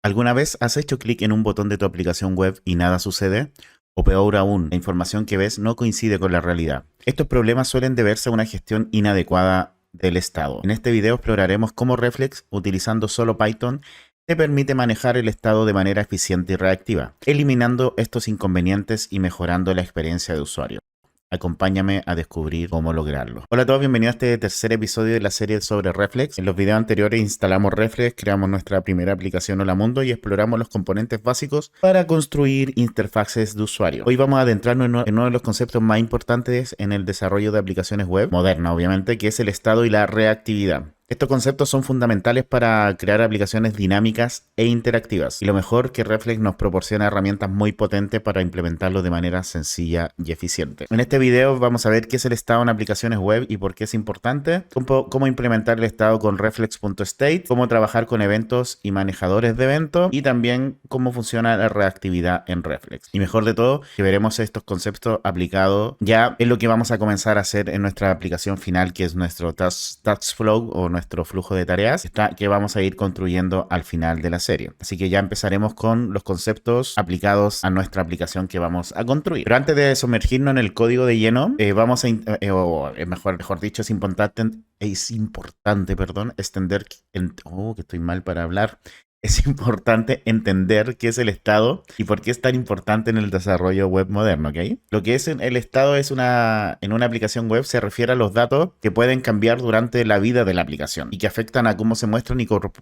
¿Alguna vez has hecho clic en un botón de tu aplicación web y nada sucede? O peor aún, la información que ves no coincide con la realidad. Estos problemas suelen deberse a una gestión inadecuada del estado. En este video exploraremos cómo Reflex, utilizando solo Python, te permite manejar el estado de manera eficiente y reactiva, eliminando estos inconvenientes y mejorando la experiencia de usuario. Acompáñame a descubrir cómo lograrlo. Hola a todos, bienvenidos a este tercer episodio de la serie sobre Reflex. En los videos anteriores instalamos Reflex, creamos nuestra primera aplicación Hola Mundo y exploramos los componentes básicos para construir interfaces de usuario. Hoy vamos a adentrarnos en uno de los conceptos más importantes en el desarrollo de aplicaciones web, moderna obviamente, que es el estado y la reactividad. Estos conceptos son fundamentales para crear aplicaciones dinámicas e interactivas. Y lo mejor que Reflex nos proporciona herramientas muy potentes para implementarlo de manera sencilla y eficiente. En este video vamos a ver qué es el estado en aplicaciones web y por qué es importante, cómo implementar el estado con Reflex.state, cómo trabajar con eventos y manejadores de eventos y también cómo funciona la reactividad en Reflex. Y mejor de todo, que veremos estos conceptos aplicados ya en lo que vamos a comenzar a hacer en nuestra aplicación final, que es nuestro Task Flow o nuestro flujo de tareas que vamos a ir construyendo al final de la serie. Así que ya empezaremos con los conceptos aplicados a nuestra aplicación que vamos a construir. Pero antes de sumergirnos en el código de lleno, vamos a, mejor dicho, es importante, extender, que estoy mal para hablar. Es importante entender qué es el estado y por qué es tan importante en el desarrollo web moderno, ¿ok? Lo que es el estado en una aplicación web se refiere a los datos que pueden cambiar durante la vida de la aplicación y que afectan a cómo se muestran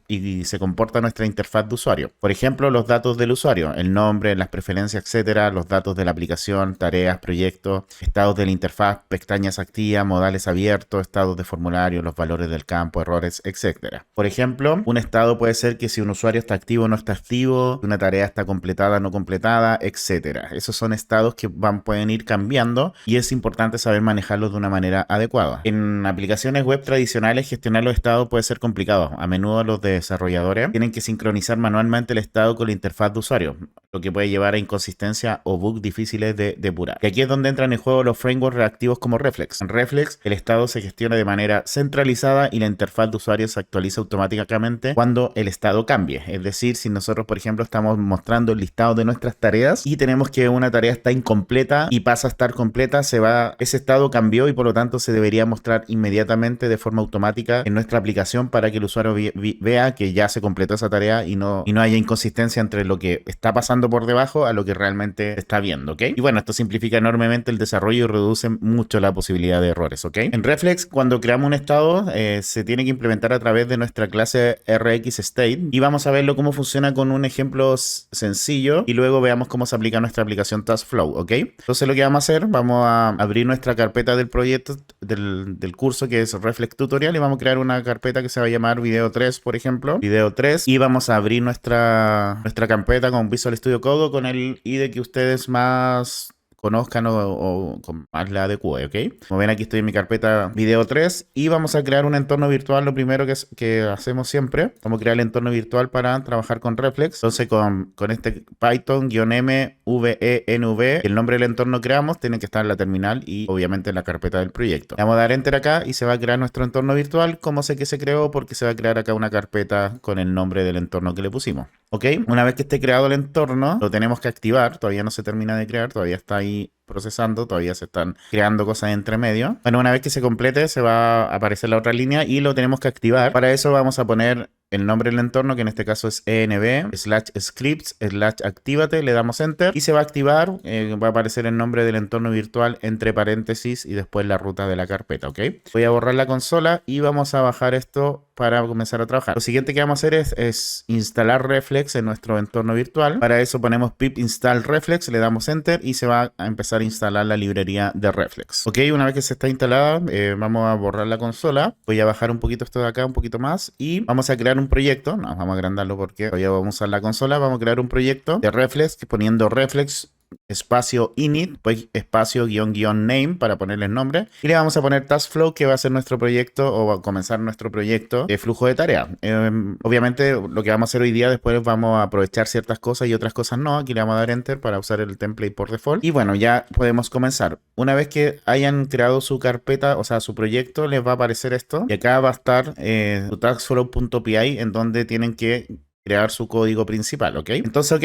y se comporta nuestra interfaz de usuario. Por ejemplo, los datos del usuario, el nombre, las preferencias, etcétera, los datos de la aplicación, tareas, proyectos, estados de la interfaz, pestañas activas, modales abiertos, estados de formulario, los valores del campo, errores, etcétera. Por ejemplo, un estado puede ser que si un usuario está activo o no está activo, una tarea está completada o no completada, etcétera. Esos son estados que pueden ir cambiando y es importante saber manejarlos de una manera adecuada. En aplicaciones web tradicionales, gestionar los estados puede ser complicado. A menudo los desarrolladores tienen que sincronizar manualmente el estado con la interfaz de usuario, lo que puede llevar a inconsistencia o bugs difíciles de depurar. Y aquí es donde entran en juego los frameworks reactivos como Reflex. En Reflex, el estado se gestiona de manera centralizada y la interfaz de usuario se actualiza automáticamente cuando el estado cambie. Es decir, si nosotros, por ejemplo, estamos mostrando el listado de nuestras tareas y tenemos que una tarea está incompleta y pasa a estar completa, ese estado cambió y por lo tanto se debería mostrar inmediatamente de forma automática en nuestra aplicación para que el usuario vea que ya se completó esa tarea y no haya inconsistencia entre lo que está pasando por debajo a lo que realmente está viendo, ¿ok? Y bueno, esto simplifica enormemente el desarrollo y reduce mucho la posibilidad de errores, ¿ok? En Reflex, cuando creamos un estado, se tiene que implementar a través de nuestra clase RxState y vamos a verlo cómo funciona con un ejemplo sencillo y luego veamos cómo se aplica nuestra aplicación TaskFlow, ¿ok? Entonces lo que vamos a hacer, vamos a abrir nuestra carpeta del proyecto, del curso que es Reflex Tutorial y vamos a crear una carpeta que se va a llamar Video 3, por ejemplo, Video 3 y vamos a abrir nuestra carpeta con Visual Studio Code con el IDE que ustedes más conozcan o con más la adecue, ¿ok? Como ven, aquí estoy en mi carpeta video 3 y vamos a crear un entorno virtual. Lo primero que hacemos siempre, vamos a crear el entorno virtual para trabajar con Reflex. Entonces con este Python-mvenv, el nombre del entorno creamos, tiene que estar en la terminal y obviamente en la carpeta del proyecto. Le vamos a dar enter acá y se va a crear nuestro entorno virtual. ¿Cómo sé que se creó? Porque se va a crear acá una carpeta con el nombre del entorno que le pusimos. ¿Ok? Una vez que esté creado el entorno, lo tenemos que activar. Todavía no se termina de crear, todavía está ahí procesando, todavía se están creando cosas entre medio. Bueno, una vez que se complete, se va a aparecer la otra línea y lo tenemos que activar. Para eso vamos a poner el nombre del entorno, que en este caso es env/scripts/activate, le damos enter y se va a activar, va a aparecer el nombre del entorno virtual entre paréntesis y después la ruta de la carpeta, ¿ok? Voy a borrar la consola y vamos a bajar esto para comenzar a trabajar. Lo siguiente que vamos a hacer es instalar Reflex en nuestro entorno virtual. Para eso ponemos pip install Reflex, le damos enter y se va a empezar a instalar la librería de Reflex. Ok, una vez que se está instalada, vamos a borrar la consola. Voy a bajar un poquito esto de acá, un poquito más y vamos a crear un proyecto. No, vamos a agrandarlo porque todavía vamos a usar la consola. Vamos a crear un proyecto de Reflex poniendo Reflex espacio init, pues espacio _name para ponerle el nombre y le vamos a poner TaskFlow, que va a ser nuestro proyecto o va a comenzar nuestro proyecto de flujo de tarea. Obviamente lo que vamos a hacer hoy día, después vamos a aprovechar ciertas cosas y otras cosas no. Aquí le vamos a dar enter para usar el template por default y bueno, ya podemos comenzar. Una vez que hayan creado su carpeta, o sea su proyecto, les va a aparecer esto y acá va a estar su taskflow.py en donde tienen que crear su código principal, ¿ok? Entonces, ok,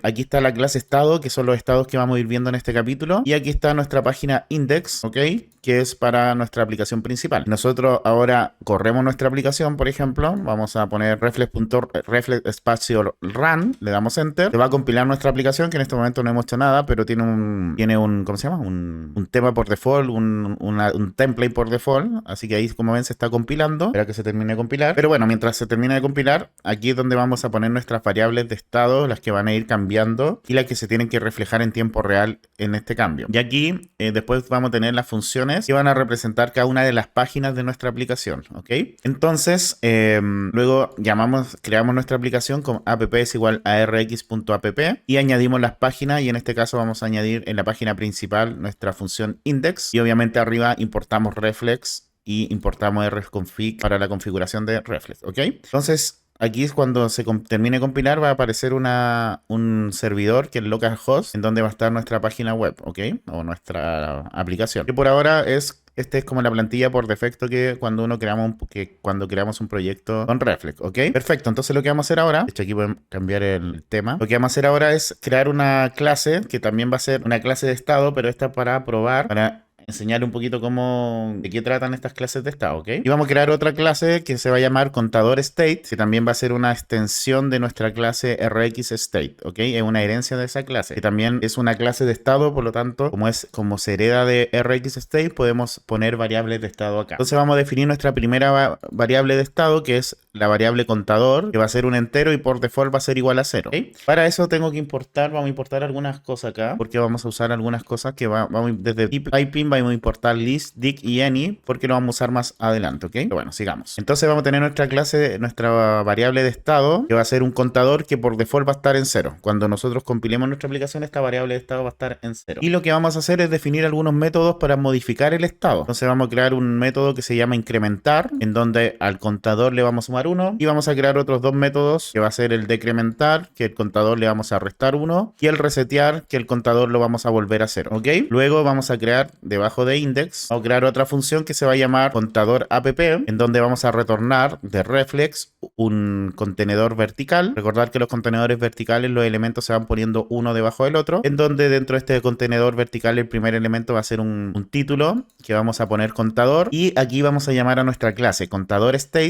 aquí está la clase estado, que son los estados que vamos a ir viendo en este capítulo. Y aquí está nuestra página index, ¿ok? Que es para nuestra aplicación principal. Nosotros ahora corremos nuestra aplicación, por ejemplo. Vamos a poner reflex espacio run, le damos enter. Se va a compilar nuestra aplicación, que en este momento no hemos hecho nada, pero tiene un ¿cómo se llama? Un tema por default, un template por default. Así que ahí, como ven, se está compilando. Espera que se termine de compilar. Pero bueno, mientras se termine de compilar, aquí es donde vamos a poner nuestras variables de estado, las que van a ir cambiando y las que se tienen que reflejar en tiempo real en este cambio. Y aquí después vamos a tener las funciones que van a representar cada una de las páginas de nuestra aplicación, ¿ok? Entonces, luego creamos nuestra aplicación con app es igual a rx.app y añadimos las páginas, y en este caso vamos a añadir en la página principal nuestra función index, y obviamente arriba importamos reflex y importamos rconfig para la configuración de reflex, ¿ok? Entonces, aquí es cuando se termine de compilar, va a aparecer un servidor que es localhost, en donde va a estar nuestra página web, ¿ok? O nuestra aplicación. Que por ahora es como la plantilla por defecto que cuando creamos un proyecto con Reflex, ¿ok? Perfecto, entonces lo que vamos a hacer ahora, de hecho aquí podemos cambiar el tema. Lo que vamos a hacer ahora es crear una clase, que también va a ser una clase de estado, pero esta para probar, para enseñar un poquito de qué tratan estas clases de estado, ¿ok? Y vamos a crear otra clase que se va a llamar contador state, que también va a ser una extensión de nuestra clase rx state, ¿ok? Es una herencia de esa clase, que también es una clase de estado, por lo tanto, como se hereda de rx state, podemos poner variables de estado acá. Entonces vamos a definir nuestra primera variable de estado, que es la variable contador, que va a ser un entero y por default va a ser igual a 0, ¿ok? Para eso vamos a importar algunas cosas acá, porque vamos a usar algunas cosas que vamos desde typing, vamos a importar list, dict y any, porque lo vamos a usar más adelante, ¿ok? Pero bueno, sigamos. Entonces vamos a tener nuestra variable de estado, que va a ser un contador que por default va a estar en 0. Cuando nosotros compilemos nuestra aplicación, esta variable de estado va a estar en 0. Y lo que vamos a hacer es definir algunos métodos para modificar el estado. Entonces vamos a crear un método que se llama incrementar, en donde al contador le vamos a sumar 1, y vamos a crear otros dos métodos, que va a ser el decrementar, que el contador le vamos a restar 1, y el resetear, que el contador lo vamos a volver a 0, ¿ok? Luego vamos a crear debajo de index, vamos a crear otra función que se va a llamar contador app, en donde vamos a retornar de reflex un contenedor vertical. Recordar que los contenedores verticales, los elementos se van poniendo uno debajo del otro, en donde dentro de este contenedor vertical el primer elemento va a ser un título, que vamos a poner contador, y aquí vamos a llamar a nuestra clase contador state,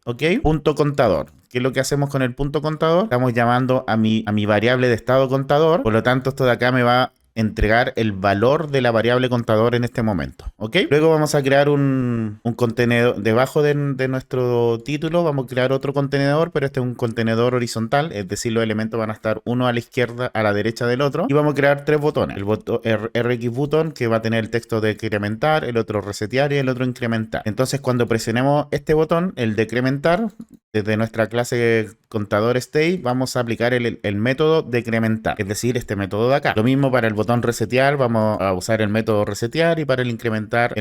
¿ok? Punto contador. ¿Qué es lo que hacemos con el punto contador? Estamos llamando a mi variable de estado contador, por lo tanto esto de acá me va a entregar el valor de la variable contador en este momento, ¿ok? Luego vamos a crear un contenedor debajo de nuestro título, vamos a crear otro contenedor, pero este es un contenedor horizontal, es decir, los elementos van a estar uno a la izquierda, a la derecha del otro, y vamos a crear tres botones. El botón RX button, que va a tener el texto de decrementar, el otro resetear y el otro incrementar. Entonces, cuando presionemos este botón, el decrementar, desde nuestra clase contador state, vamos a aplicar el método decrementar, es decir, este método de acá. Lo mismo para el botón resetear, vamos a usar el método resetear, y para el incrementar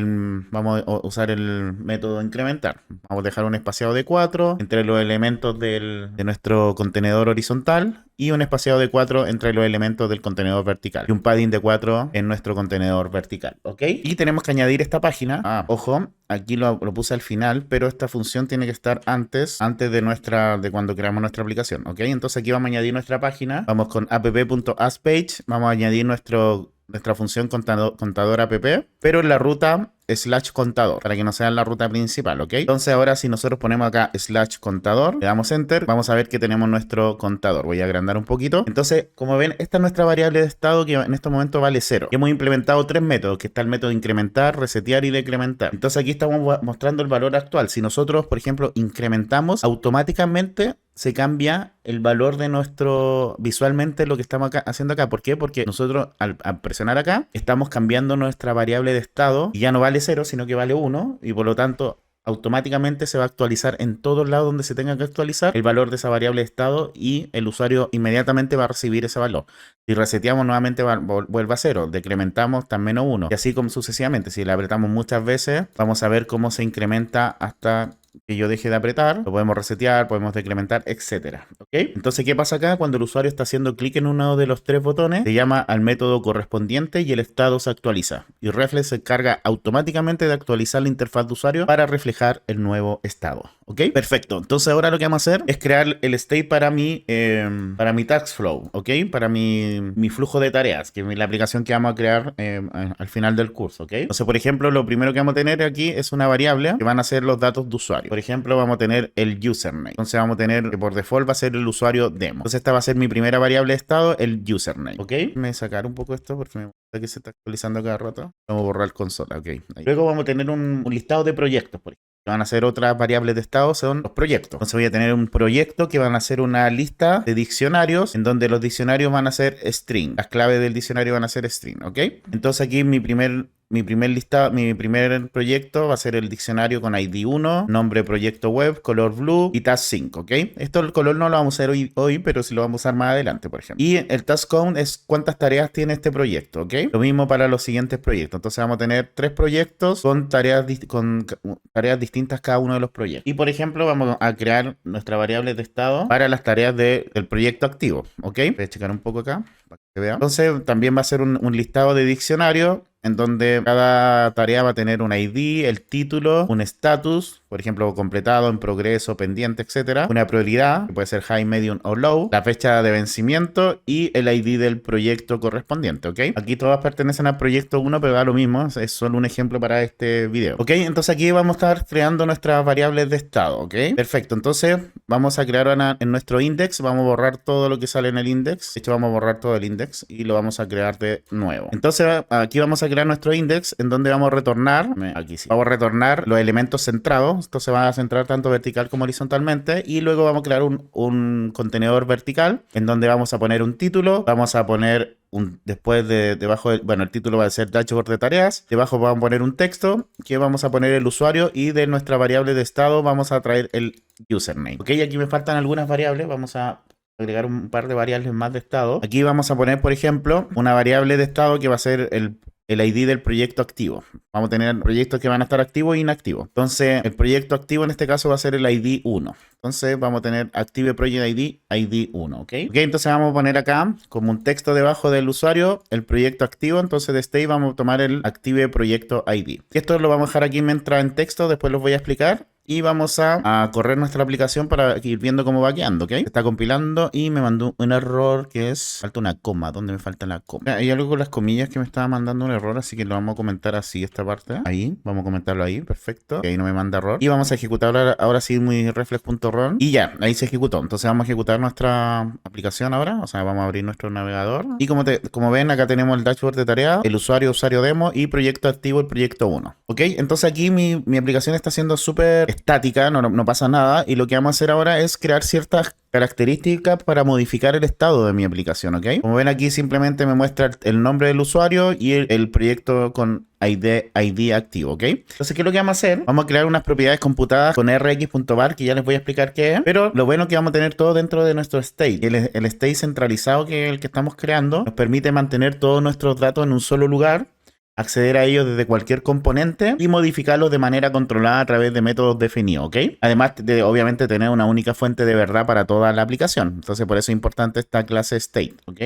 vamos a usar el método incrementar. Vamos a dejar un espaciado de 4 entre los elementos de nuestro contenedor horizontal y un espaciado de 4 entre los elementos del contenedor vertical y un padding de 4 en nuestro contenedor vertical, ¿ok? Y tenemos que añadir esta página. Ojo, aquí lo puse al final, pero esta función tiene que estar antes de cuando creamos nuestra aplicación, ¿ok? Entonces aquí vamos a añadir nuestra página, vamos con app.aspage, vamos a añadir nuestra función contador app, pero en la ruta /contador, para que no sea la ruta principal, ¿ok? Entonces ahora si nosotros ponemos acá /contador, le damos enter, vamos a ver que tenemos nuestro contador. Voy a agrandar un poquito. Entonces, como ven, esta es nuestra variable de estado, que en este momento vale 0. Y hemos implementado tres métodos, que está el método incrementar, resetear y decrementar. Entonces aquí estamos mostrando el valor actual. Si nosotros, por ejemplo, incrementamos, automáticamente se cambia el valor de visualmente lo que estamos haciendo acá. ¿Por qué? Porque nosotros al presionar acá estamos cambiando nuestra variable de estado, y ya no vale 0, sino que vale 1, y por lo tanto automáticamente se va a actualizar en todos lados donde se tenga que actualizar el valor de esa variable de estado, y el usuario inmediatamente va a recibir ese valor. Si reseteamos, nuevamente vuelve a 0, decrementamos, está en -1, y así como sucesivamente. Si le apretamos muchas veces, vamos a ver cómo se incrementa hasta que yo deje de apretar, lo podemos resetear, podemos decrementar, etcétera. ¿Ok? Entonces, ¿qué pasa acá? Cuando el usuario está haciendo clic en uno de los tres botones, se llama al método correspondiente y el estado se actualiza. Y Reflex se encarga automáticamente de actualizar la interfaz de usuario para reflejar el nuevo estado. ¿Ok? Perfecto. Entonces ahora lo que vamos a hacer es crear el state para mi task flow, ¿ok? Para mi flujo de tareas, que es la aplicación que vamos a crear al final del curso, ¿ok? Entonces, por ejemplo, lo primero que vamos a tener aquí es una variable que van a ser los datos de usuario. Por ejemplo, vamos a tener el username. Entonces vamos a tener que por default va a ser el usuario demo. Entonces esta va a ser mi primera variable de estado, el username, ¿ok? Me voy a sacar un poco esto porque me gusta que se está actualizando cada rato. Vamos a borrar consola, ¿ok? Ahí. Luego vamos a tener un listado de proyectos, por ejemplo. Que van a ser otras variables de estado, son los proyectos. Entonces voy a tener un proyecto que van a ser una lista de diccionarios en donde los diccionarios van a ser string. Las claves del diccionario van a ser string, ¿ok? Entonces aquí mi primer proyecto va a ser el diccionario con ID 1, nombre proyecto web, color blue y task 5, ¿ok? Esto el color no lo vamos a hacer hoy, pero sí lo vamos a usar más adelante, por ejemplo. Y el task count es cuántas tareas tiene este proyecto, ¿ok? Lo mismo para los siguientes proyectos. Entonces vamos a tener 3 proyectos con tareas distintas cada uno de los proyectos. Y por ejemplo, vamos a crear nuestra variable de estado para las tareas del proyecto activo, ¿ok? Voy a checar un poco acá para que vean. Entonces también va a ser un listado de diccionario en donde cada tarea va a tener un ID, el título, un status, por ejemplo, completado, en progreso, pendiente, etcétera, una prioridad, que puede ser high, medium o low, la fecha de vencimiento y el ID del proyecto correspondiente, ¿ok? Aquí todas pertenecen al proyecto 1, pero da lo mismo, es solo un ejemplo para este video, ¿ok? Entonces aquí vamos a estar creando nuestras variables de estado, ¿ok? Perfecto, entonces vamos a crear en nuestro index, vamos a borrar todo lo que sale en el index, de hecho vamos a borrar todo el index y lo vamos a crear de nuevo. Entonces aquí vamos a crear nuestro index en donde vamos a retornar, aquí sí, vamos a retornar los elementos centrados. Esto se va a centrar tanto vertical como horizontalmente y luego vamos a crear un contenedor vertical en donde vamos a poner un título, vamos a poner después debajo, el título va a ser dashboard de tareas, debajo vamos a poner un texto que vamos a poner el usuario y de nuestra variable de estado vamos a traer el username. Ok, aquí me faltan algunas variables, vamos a agregar un par de variables más de estado. Aquí vamos a poner, por ejemplo, una variable de estado que va a ser el ID del proyecto activo. Vamos a tener proyectos que van a estar activos e inactivos. Entonces, el proyecto activo en este caso va a ser el ID 1. Entonces, vamos a tener Active Project ID 1, ¿ok? Ok, entonces vamos a poner acá como un texto debajo del usuario, el proyecto activo. Entonces, de este vamos a tomar el Active Proyecto ID. Esto lo vamos a dejar aquí mientras en texto, después los voy a explicar. Y vamos a correr nuestra aplicación para ir viendo cómo va quedando, ¿ok? Está compilando y me mandó un error que es... Falta una coma. ¿Dónde me falta la coma? Hay algo con las comillas que me estaba mandando un error, así que lo vamos a comentar así, esta parte. Ahí, vamos a comentarlo ahí, perfecto. Y ahí no me manda error. Y vamos a ejecutar ahora sí muy reflex.run. Y ya, ahí se ejecutó. Entonces vamos a ejecutar nuestra aplicación ahora. O sea, vamos a abrir nuestro navegador. Y como ven, acá tenemos el dashboard de tarea, el usuario demo y proyecto activo, el proyecto 1. ¿Ok? Entonces aquí mi aplicación está siendo súper estática, no pasa nada, y lo que vamos a hacer ahora es crear ciertas características para modificar el estado de mi aplicación, ¿ok? Como ven aquí simplemente me muestra el nombre del usuario y el proyecto con ID activo, ¿ok? Entonces, ¿qué es lo que vamos a hacer? Vamos a crear unas propiedades computadas con rx.var, que ya les voy a explicar qué es, pero lo bueno es que vamos a tener todo dentro de nuestro state. El state centralizado, que es el que estamos creando, nos permite mantener todos nuestros datos en un solo lugar, acceder a ellos desde cualquier componente y modificarlos de manera controlada a través de métodos definidos, ¿ok? Además de, obviamente, tener una única fuente de verdad para toda la aplicación. Entonces, por eso es importante esta clase state, ¿ok?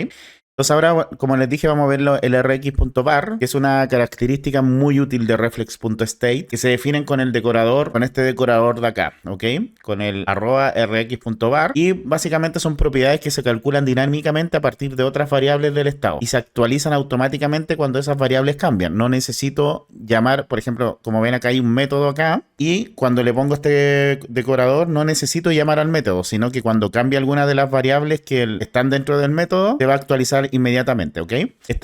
Entonces ahora, como les dije, vamos a ver el rx.var, que es una característica muy útil de reflex.state, que se definen con el decorador, con este decorador de acá, ¿ok? Con el @rx.var, y básicamente son propiedades que se calculan dinámicamente a partir de otras variables del estado y se actualizan automáticamente cuando esas variables cambian. No necesito llamar, por ejemplo, como ven acá hay un método acá, y cuando le pongo este decorador no necesito llamar al método, sino que cuando cambie alguna de las variables que están dentro del método, se va a actualizar inmediatamente, ¿ok?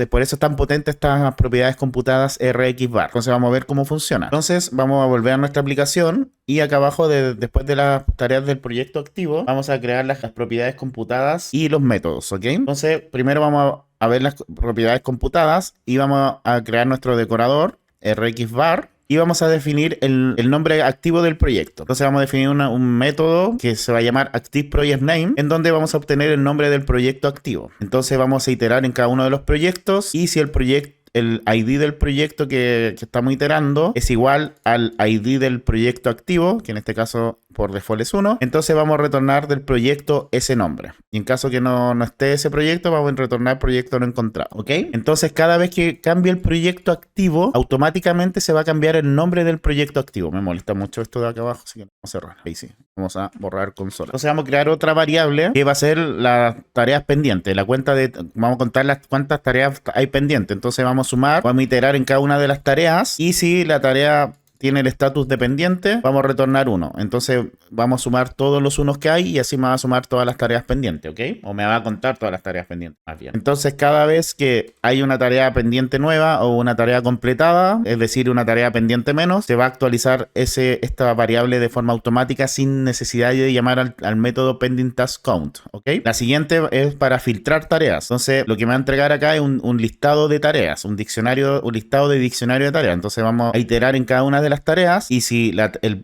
Por eso es tan potente estas propiedades computadas rxvar. Entonces vamos a ver cómo funciona. Entonces vamos a volver a nuestra aplicación y acá abajo, después de las tareas del proyecto activo, vamos a crear las propiedades computadas y los métodos, ¿ok? Entonces primero vamos a ver las propiedades computadas y vamos a crear nuestro decorador rxvar. Y vamos a definir el nombre activo del proyecto. Entonces vamos a definir un método que se va a llamar ActiveProjectName, en donde vamos a obtener el nombre del proyecto activo. Entonces vamos a iterar en cada uno de los proyectos y si el proyecto el ID del proyecto que estamos iterando es igual al ID del proyecto activo, que en este caso por default es 1. Entonces vamos a retornar del proyecto ese nombre. Y en caso que no esté ese proyecto, vamos a retornar proyecto no encontrado. ¿Ok? Entonces cada vez que cambie el proyecto activo, automáticamente se va a cambiar el nombre del proyecto activo. Me molesta mucho esto de acá abajo, así que vamos a cerrar. Ahí sí. Vamos a borrar consola. Entonces vamos a crear otra variable que va a ser las tareas pendientes. La cuenta de... Vamos a contar cuántas tareas hay pendientes. Entonces vamos a sumar, vamos a iterar en cada una de las tareas. Y si la tarea tiene el estatus de pendiente, vamos a retornar 1. Entonces vamos a sumar todos los unos que hay y así me va a sumar todas las tareas pendientes, ¿ok? O me va a contar todas las tareas pendientes, más bien. Entonces cada vez que hay una tarea pendiente nueva o una tarea completada, es decir, una tarea pendiente menos, se va a actualizar esta variable de forma automática sin necesidad de llamar al método pending task count, ¿ok? La siguiente es para filtrar tareas. Entonces lo que me va a entregar acá es un listado de tareas, un listado de diccionario de tareas. Entonces vamos a iterar en cada una de las tareas y si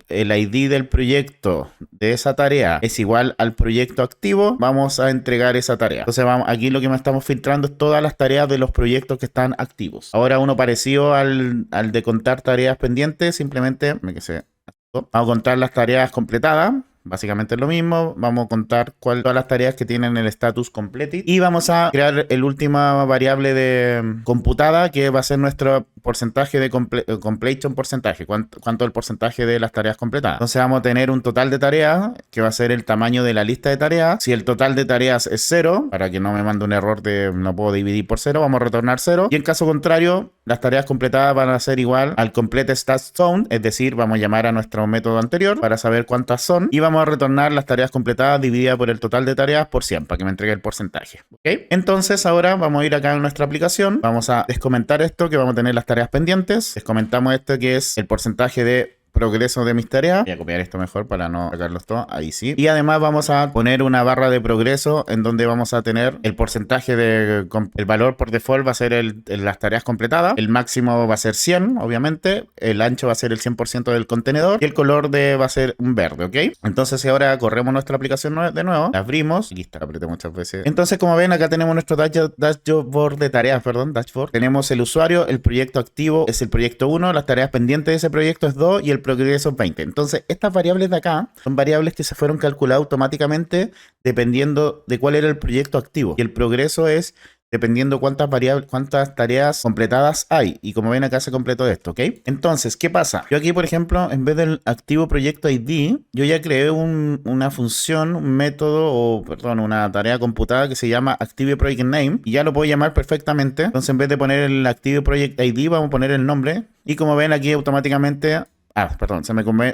el ID del proyecto de esa tarea es igual al proyecto activo, vamos a entregar esa tarea. Entonces aquí lo que me estamos filtrando es todas las tareas de los proyectos que están activos. Ahora uno parecido al de contar tareas pendientes, simplemente vamos a contar las tareas completadas. Básicamente es lo mismo, vamos a contar todas las tareas que tienen el status completed y vamos a crear el última variable de computada que va a ser nuestro porcentaje de completion porcentaje, cuánto es el porcentaje de las tareas completadas. Entonces vamos a tener un total de tareas que va a ser el tamaño de la lista de tareas. Si el total de tareas es 0, para que no me mande un error de no puedo dividir por 0, vamos a retornar 0 y en caso contrario las tareas completadas van a ser igual al complete stats zone, es decir, vamos a llamar a nuestro método anterior para saber cuántas son y vamos a retornar las tareas completadas divididas por el total de tareas por 100 para que me entregue el porcentaje. ¿Ok? Entonces ahora vamos a ir acá en nuestra aplicación, vamos a descomentar esto que vamos a tener las tareas pendientes, descomentamos esto que es el porcentaje de progreso de mis tareas. Voy a copiar esto mejor para no sacarlos todos. Ahí sí. Y además vamos a poner una barra de progreso en donde vamos a tener el porcentaje el valor por default va a ser las tareas completadas. El máximo va a ser 100, obviamente. El ancho va a ser el 100% del contenedor. Y el color va a ser un verde, ¿ok? Entonces ahora corremos nuestra aplicación de nuevo. La abrimos. Aquí está, la apreté muchas veces. Entonces, como ven, acá tenemos nuestro dashboard de tareas, dashboard. Tenemos el usuario, el proyecto activo es el proyecto 1, las tareas pendientes de ese proyecto es 2 y el progreso 20. Entonces, estas variables de acá son variables que se fueron calculadas automáticamente dependiendo de cuál era el proyecto activo. Y el progreso es dependiendo cuántas tareas completadas hay. Y como ven acá se completó esto, ¿ok? Entonces, ¿qué pasa? Yo aquí, por ejemplo, en vez del activo proyecto ID, yo ya creé una función, un método, una tarea computada que se llama Active Project Name. Y ya lo puedo llamar perfectamente. Entonces, en vez de poner el Active Project ID, vamos a poner el nombre. Y como ven aquí automáticamente...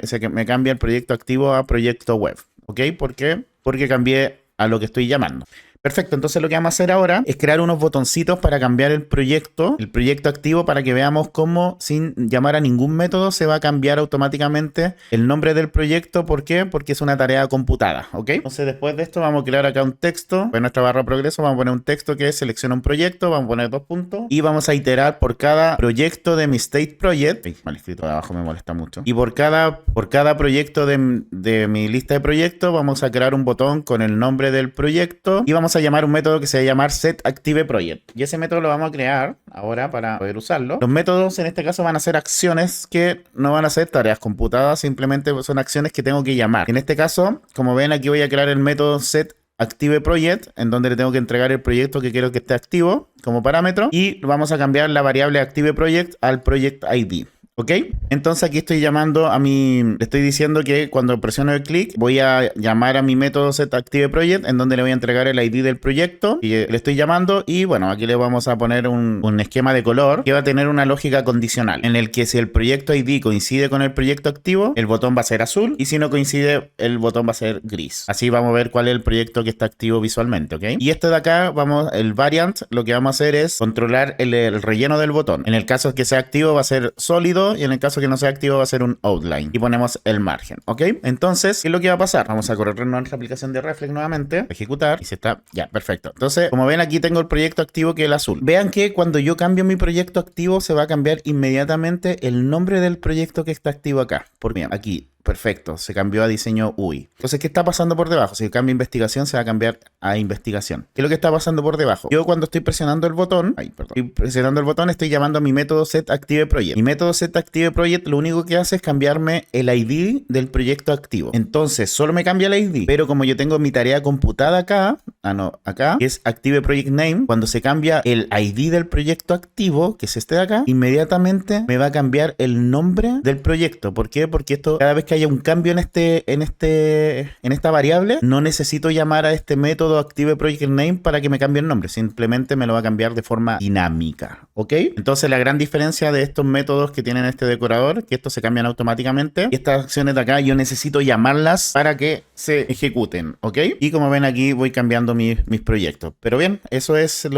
se me cambia el proyecto activo a proyecto web. ¿Ok? ¿Por qué? Porque cambié a lo que estoy llamando. Perfecto, entonces lo que vamos a hacer ahora es crear unos botoncitos para cambiar el proyecto activo para que veamos cómo sin llamar a ningún método se va a cambiar automáticamente el nombre del proyecto. ¿Por qué? Porque es una tarea computada, ¿ok? Entonces después de esto vamos a crear acá un texto. En nuestra barra de progreso vamos a poner un texto que es selecciona un proyecto, vamos a poner 2 puntos y vamos a iterar por cada proyecto de mi state project. Mal escrito de abajo me molesta mucho. Y por cada proyecto de mi lista de proyectos vamos a crear un botón con el nombre del proyecto y vamos a llamar un método que se va a llamar setActiveProject. Y ese método lo vamos a crear ahora para poder usarlo. Los métodos en este caso van a ser acciones que no van a ser tareas computadas, simplemente son acciones que tengo que llamar. En este caso, como ven, aquí voy a crear el método setActiveProject, en donde le tengo que entregar el proyecto que quiero que esté activo como parámetro. Y vamos a cambiar la variable ActiveProject al Project ID. ¿Ok? Entonces aquí estoy llamando le estoy diciendo que cuando presiono el clic voy a llamar a mi método setActiveProject en donde le voy a entregar el ID del proyecto y le estoy llamando y bueno, aquí le vamos a poner un esquema de color que va a tener una lógica condicional en el que si el proyecto ID coincide con el proyecto activo, el botón va a ser azul y si no coincide, el botón va a ser gris. Así vamos a ver cuál es el proyecto que está activo visualmente, ¿ok? Y esto de acá, el variant, lo que vamos a hacer es controlar el relleno del botón. En el caso que sea activo va a ser sólido y en el caso que no sea activo va a ser un outline y ponemos el margen, ¿ok? Entonces, ¿qué es lo que va a pasar? Vamos a correr nuestra aplicación de Reflex nuevamente, ejecutar y se está, ya, perfecto. Entonces, como ven aquí tengo el proyecto activo que es el azul. Vean que cuando yo cambio mi proyecto activo se va a cambiar inmediatamente el nombre del proyecto que está activo acá. Porque aquí perfecto, se cambió a diseño UI. Entonces, ¿qué está pasando por debajo? Si cambia investigación, se va a cambiar a investigación. ¿Qué es lo que está pasando por debajo? Yo cuando estoy presionando el botón, estoy llamando a mi método setActiveProject. Mi método setActiveProject lo único que hace es cambiarme el ID del proyecto activo. Entonces, solo me cambia el ID, pero como yo tengo mi tarea computada acá, que es ActiveProjectName, cuando se cambia el ID del proyecto activo, que es este de acá, inmediatamente me va a cambiar el nombre del proyecto. ¿Por qué? Porque esto, cada vez que haya un cambio en esta variable, no necesito llamar a este método ActiveProjectName para que me cambie el nombre. Simplemente me lo va a cambiar de forma dinámica. ¿Ok? Entonces la gran diferencia de estos métodos que tienen este decorador, que estos se cambian automáticamente, y estas acciones de acá yo necesito llamarlas para que se ejecuten. ¿Ok? Y como ven aquí voy cambiando mis proyectos. Pero bien, eso es el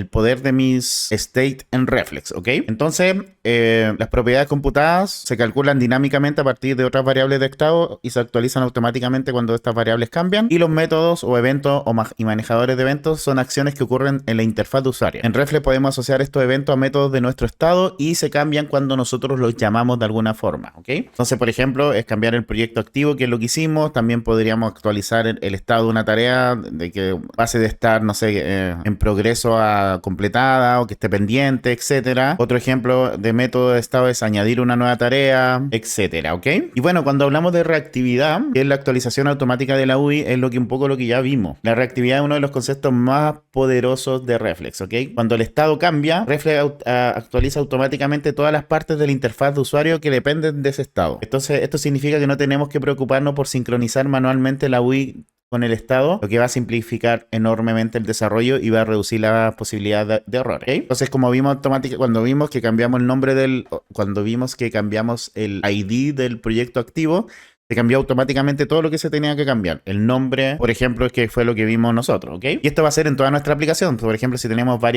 poder de mis state en Reflex. ¿Ok? Entonces las propiedades computadas se calculan dinámicamente a partir de otras variables de estado y se actualizan automáticamente cuando estas variables cambian. Y los métodos o eventos y manejadores de eventos son acciones que ocurren en la interfaz de usuario. En Reflex podemos asociar estos eventos a métodos de nuestro estado y se cambian cuando nosotros los llamamos de alguna forma. ¿Ok? Entonces, por ejemplo, es cambiar el proyecto activo, que es lo que hicimos. También podríamos actualizar el estado de una tarea, de que pase de estar, no sé, en progreso a completada o que esté pendiente, etcétera. Otro ejemplo de método de estado es añadir una nueva tarea, etcétera. ¿Ok? Y bueno, cuando hablamos de reactividad, que es la actualización automática de la UI, es un poco lo que ya vimos. La reactividad es uno de los conceptos más poderosos de Reflex. ¿Ok? Cuando el estado cambia, Reflex actualiza automáticamente todas las partes de la interfaz de usuario que dependen de ese estado. Entonces, esto significa que no tenemos que preocuparnos por sincronizar manualmente la UI con el estado, lo que va a simplificar enormemente el desarrollo y va a reducir la posibilidad de errores. ¿Okay? Entonces, como vimos cuando vimos que cambiamos el ID del proyecto activo, se cambió automáticamente todo lo que se tenía que cambiar. El nombre, por ejemplo, es que fue lo que vimos nosotros, ¿ok? Y esto va a ser en toda nuestra aplicación. Por ejemplo, si tenemos por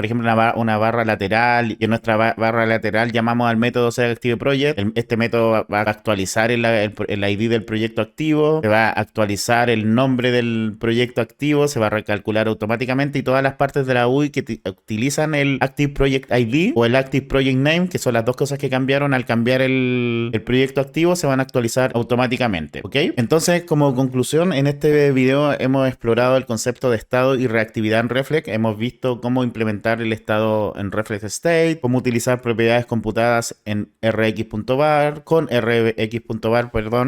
ejemplo, una barra lateral y en nuestra barra lateral llamamos al método setActiveProject. Este método va a actualizar el ID del proyecto activo, se va a actualizar el nombre del proyecto activo, se va a recalcular automáticamente y todas las partes de la UI que utilizan el ActiveProject ID o el ActiveProjectName, que son las dos cosas que cambiaron al cambiar el proyecto activo, se van a actualizar automáticamente, ¿ok? Entonces, como conclusión, en este video hemos explorado el concepto de estado y reactividad en Reflex. Hemos visto cómo implementar el estado en Reflex State, cómo utilizar propiedades computadas en rx.var,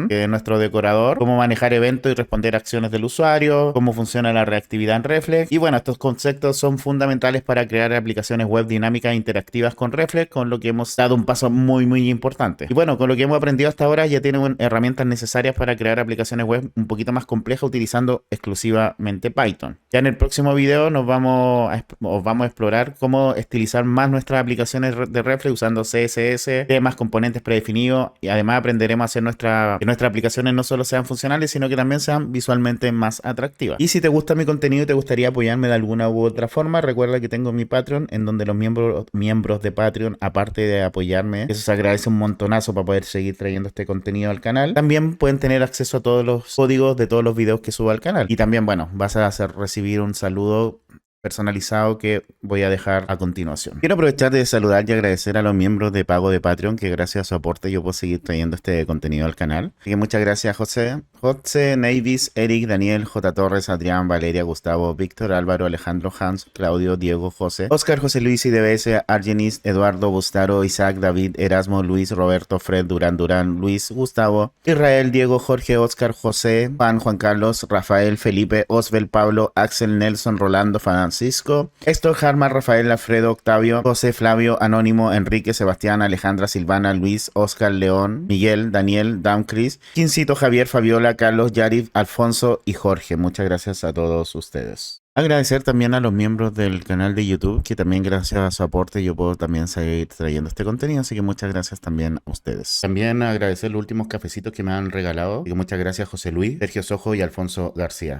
que es nuestro decorador, cómo manejar eventos y responder acciones del usuario, cómo funciona la reactividad en Reflex. Y bueno, estos conceptos son fundamentales para crear aplicaciones web dinámicas e interactivas con Reflex, con lo que hemos dado un paso muy, muy importante. Y bueno, con lo que hemos aprendido hasta ahora ya tienen herramientas necesarias para crear aplicaciones web un poquito más complejas utilizando exclusivamente Python. Ya en el próximo video os vamos a explorar cómo estilizar más nuestras aplicaciones de Reflex usando CSS, temas, componentes predefinidos, y además aprenderemos a hacer que nuestras aplicaciones no solo sean funcionales, sino que también sean visualmente más atractivas. Y si te gusta mi contenido y te gustaría apoyarme de alguna u otra forma, recuerda que tengo mi Patreon, en donde los miembros de Patreon, aparte de apoyarme, eso se agradece un montonazo para poder seguir trayendo este contenido al canal. También pueden tener acceso a todos los códigos de todos los videos que subo al canal. Y también, bueno, vas a recibir un saludo personalizado que voy a dejar a continuación. Quiero aprovechar de saludar y agradecer a los miembros de pago de Patreon, que gracias a su aporte yo puedo seguir trayendo este contenido al canal. Así que muchas gracias, José, Nevis, Eric, Daniel, J. Torres, Adrián, Valeria, Gustavo, Víctor, Álvaro, Alejandro, Hans, Claudio, Diego, José, Oscar, José Luis, IDBS, Argenis, Eduardo, Bustaro, Isaac, David, Erasmo, Luis, Roberto, Fred, Durán, Luis, Gustavo, Israel, Diego, Jorge, Oscar, José, Juan Carlos, Rafael, Felipe, Osbel, Pablo, Axel, Nelson, Rolando, Francisco, Héctor, Jarma, Rafael, Alfredo, Octavio, José, Flavio, Anónimo, Enrique, Sebastián, Alejandra, Silvana, Luis, Oscar, León, Miguel, Daniel, Dan, Cris, Quincito, Javier, Fabiola, Carlos, Yarif, Alfonso y Jorge. Muchas gracias a todos ustedes. Agradecer también a los miembros del canal de YouTube, que también gracias a su aporte yo puedo también seguir trayendo este contenido, así que muchas gracias también a ustedes. También agradecer los últimos cafecitos que me han regalado, así que muchas gracias José Luis, Sergio Sojo y Alfonso García.